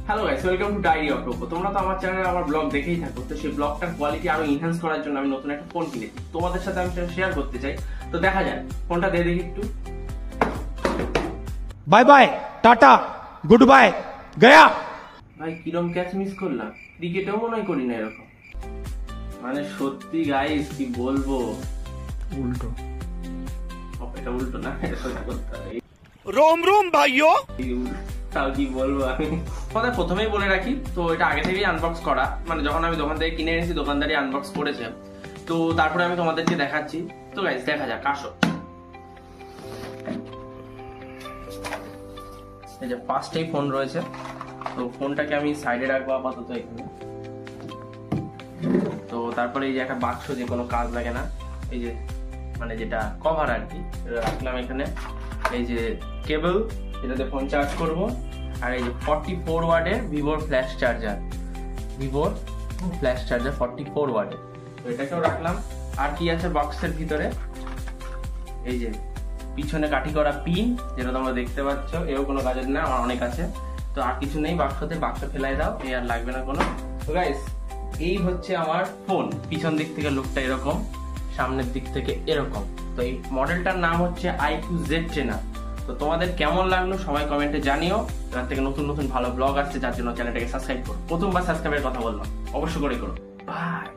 Hello guys, welcome to diary of Robo. তোমরা তো আমার চ্যানেলে আমার ব্লগ দেখেই থাকো, তো সেই ব্লগটার কোয়ালিটি আরো এনহ্যান্স করার জন্য আমি নতুন একটা ফোন কিনেছি, তোমাদের সাথে আমি সেটা শেয়ার করতে চাই। তো দেখা যায়, ফোনটা দিয়ে দেখি একটু। Bye bye, tata, good bye, Gaya. ভাই কিরম ক্যাচ মিস করলাম, ক্রিকেটেও মনে হয় করি না এরকম। মানে সত্যি গাইস, কি বলবো, উল্টো এটা উল্টো না, এটা সোজা করতে হবে। रोम रोम भाइयों। তাও কি বলবো, আমি তোমাদের প্রথমেই বলে রাখি, তো এটা আগে থেকেই আনবক্স করা, মানে যখন আমি দোকান থেকে কিনে এনেছি দোকানদারি আনবক্স করেছে, তো তারপরে আমি তোমাদেরকে দেখাচ্ছি। তো গাইস দেখা যাক, আসো। এই যে পাঁচটাই ফোন রয়েছে, তো ফোনটাকে আমি সাইডে রাখবো আপাতত এখানে। তো তারপরে এই যে একটা বাক্স, যে কোনো কাজ লাগে না, এই যে মানে যেটা কভার আর কি, রাখলাম এখানে। এই যে কেবল, যেটাতে ফোন চার্জ করব, আর এই যে 44 ওয়াটের ভিভোর ফ্ল্যাশ চার্জার, 44 ওয়াটের, তো এটাকেও রাখলাম। আর কি আছে বক্সের ভিতরে, এই যে পিছনে কাঠি করা পিন, যেটা তোমরা দেখতে পাচ্ছ, এও কোনো কাজের না, আমার অনেক আছে। তো আর কিছু নেই বাক্সতে, বাক্স ফেলাই দাও, এই আর লাগবে না কোনো। তো গাইস, এই হচ্ছে আমার ফোন। পিছন দিক থেকে লুকটা এরকম, সামনের দিক থেকে এরকম। তো এই মডেলটার নাম হচ্ছে iQOO Z10। তো তোমাদের কেমন লাগলো সবাই কমেন্টে জানিও। এখান থেকে নতুন নতুন ভালো ব্লগ আসছে, যার জন্য চ্যানেলটাকে সাবস্ক্রাইব করো। প্রথমবার সাবস্ক্রাইবের কথা বললাম, অবশ্যই করে করো। বাই।